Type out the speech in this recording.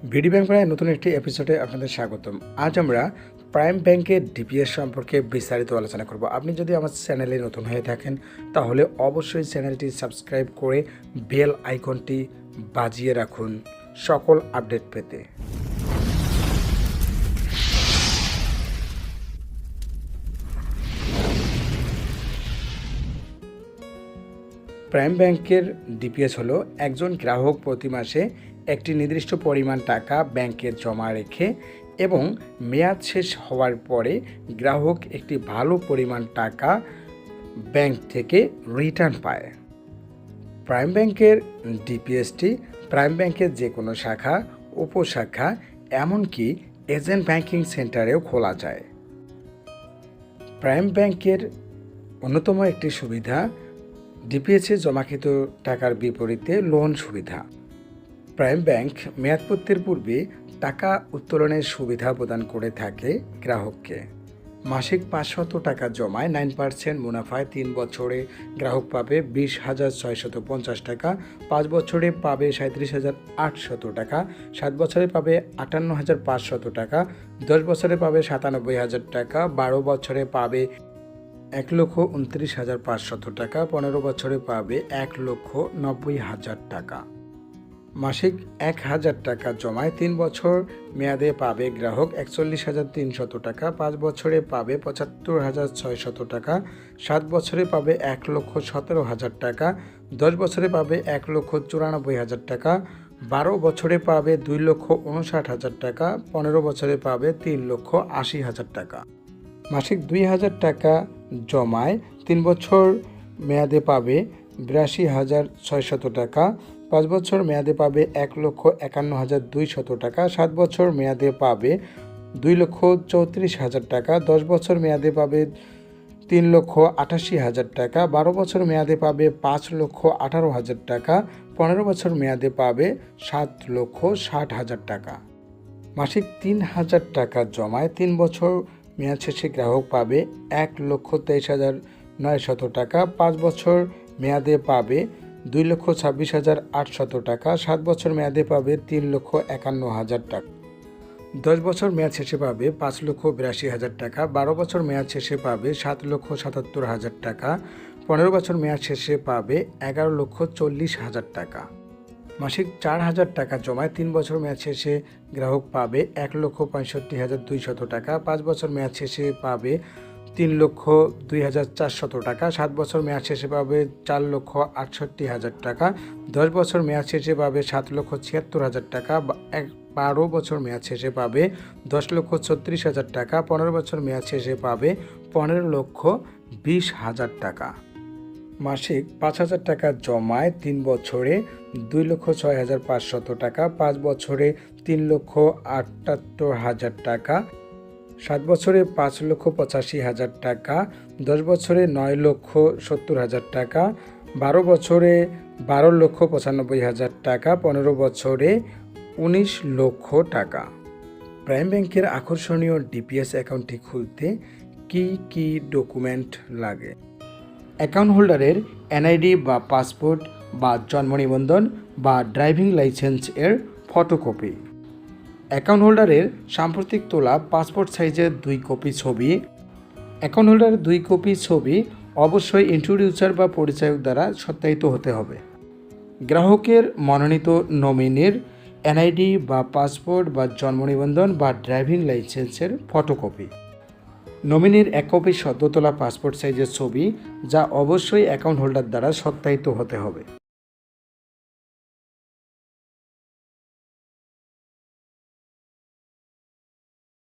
BD bank প্রায় নতুন একটি এপিসোডে আপনাদের স্বাগতম। আজ আমরা প্রাইম ব্যাংকের ডিপিএস সম্পর্কে বিস্তারিত আলোচনা করব। আপনি যদি আমার চ্যানেলে নতুন হয়ে থাকেন তাহলে অবশ্যই চ্যানেলটি সাবস্ক্রাইব করে বেল আইকনটি বাজিয়ে রাখুন সকল আপডেট পেতে। প্রাইম ব্যাংকের ডিপিএস হলো একজন গ্রাহক প্রতি মাসে একটি নির্দিষ্ট পরিমাণ টাকা ব্যাংকে জমা রেখে এবং মেয়াদ শেষ হওয়ার পরে গ্রাহক একটি ভালো পরিমাণ টাকা ব্যাংক থেকে রিটার্ন পায়। প্রাইম ব্যাংকের ডিপিএসটি প্রাইম ব্যাংকের যে কোনো শাখা, উপশাখা, এমনকি এজেন্ট ব্যাংকিং সেন্টারেও খোলা যায়। প্রাইম ব্যাংকের অন্যতম একটি সুবিধা ডিপিএসে জমাকৃত টাকার বিপরীতে লোন সুবিধা। প্রাইম ব্যাংক মেয়াদপূর্তির পূর্বে টাকা উত্তোলনের সুবিধা প্রদান করে থাকে গ্রাহককে। মাসিক 500 টাকা জমায় 9% মুনাফায় 3 বছরে গ্রাহক পাবে 20,650 টাকা, 5 বছরে পাবে 37,800 টাকা, 7 বছরে পাবে 58,500 টাকা, 10 বছরে পাবে 97,000 টাকা, 12 বছরে পাবে 1,29,500 টাকা, 15 বছরে পাবে 1,90,000 টাকা। মাসিক 1,000 টাকা জমায় 3 বছর মেয়াদে পাবে গ্রাহক 41,300 টাকা, 5 বছরে পাবে 75,600 টাকা, 7 বছরে পাবে 1,17,000 টাকা, 10 বছরে পাবে 1,94,000 টাকা, 12 বছরে পাবে 2,59,000 টাকা, 15 বছরে পাবে 3,80,000 টাকা। মাসিক 2,000 টাকা জমায় 3 বছর মেয়াদে পাবে 82,600 টাকা, 5 বছর মেয়াদে পাবে 1,51,200 টাকা, 7 বছর মেয়াদে পাবে 2,34,000 টাকা, 10 বছর মেয়াদে পাবে 3,88,000 টাকা, 12 বছর মেয়াদে পাবে 5,18,000 টাকা, 15 বছর মেয়াদে পাবে 7,60,000 টাকা। মাসিক 3,000 টাকা জমায় 3 বছর মেয়াদ শেষে গ্রাহক পাবে 1,23,900 টাকা, 5 বছর মেয়াদে পাবে 2,26,800 টাকা, 7 বছর মেয়াদে পাবে 3,51,000 টাকা, 10 বছর মেয়াদ শেষে পাবে 5,82,000 টাকা, 12 বছর মেয়াদ শেষে পাবে 7,77,000 টাকা, 15 বছর মেয়াদ শেষে পাবে 11,40,000 টাকা। মাসিক 4,000 টাকা জমায় 3 বছর মেয়াদ শেষে গ্রাহক পাবে 1,65,200 টাকা, 5 বছর মেয়াদ শেষে পাবে 3,02,400 টাকা, 7 বছর মেয়াদ শেষে পাবে 4,68,000 টাকা, 10 বছর মেয়াদ শেষে পাবে 7,76,000 টাকা, 12 বছর মেয়াদ শেষে পাবে 10,36,000 টাকা, 15 বছর মেয়াদ শেষে পাবে 15,20,000 টাকা। মাসিক 5,000 টাকা জমায় 3 বছরে 2,06,500 টাকা, 5 বছরে 3,78,000 টাকা, 7 বছরে 5,85,000 টাকা, 10 বছরে 9,70,000 টাকা, 12 বছরে 12,95,000 টাকা, 15 বছরে 19 লক্ষ টাকা। প্রাইম ব্যাংকের আকর্ষণীয় ডিপিএস অ্যাকাউন্টটি খুলতে কি কি ডকুমেন্ট লাগে? অ্যাকাউন্ট হোল্ডারের এনআইডি বা পাসপোর্ট বা জন্ম নিবন্ধন বা ড্রাইভিং লাইসেন্স এর ফটোকপি, অ্যাকাউন্ট হোল্ডারের সাম্প্রতিক তোলা পাসপোর্ট সাইজের 2 কপি ছবি, অ্যাকাউন্ট হোল্ডারের 2 কপি ছবি অবশ্যই ইন্ট্রোডিউসার বা পরিচায়ক দ্বারা সত্যায়িত হতে হবে। গ্রাহকের মনোনীত নমিনির এনআইডি বা পাসপোর্ট বা জন্ম নিবন্ধন বা ড্রাইভিং লাইসেন্সের ফটোকপি, নমিনির 1 কপি সদ্য তোলা পাসপোর্ট সাইজের ছবি যা অবশ্যই অ্যাকাউন্ট হোল্ডার দ্বারা সত্যায়িত হতে হবে।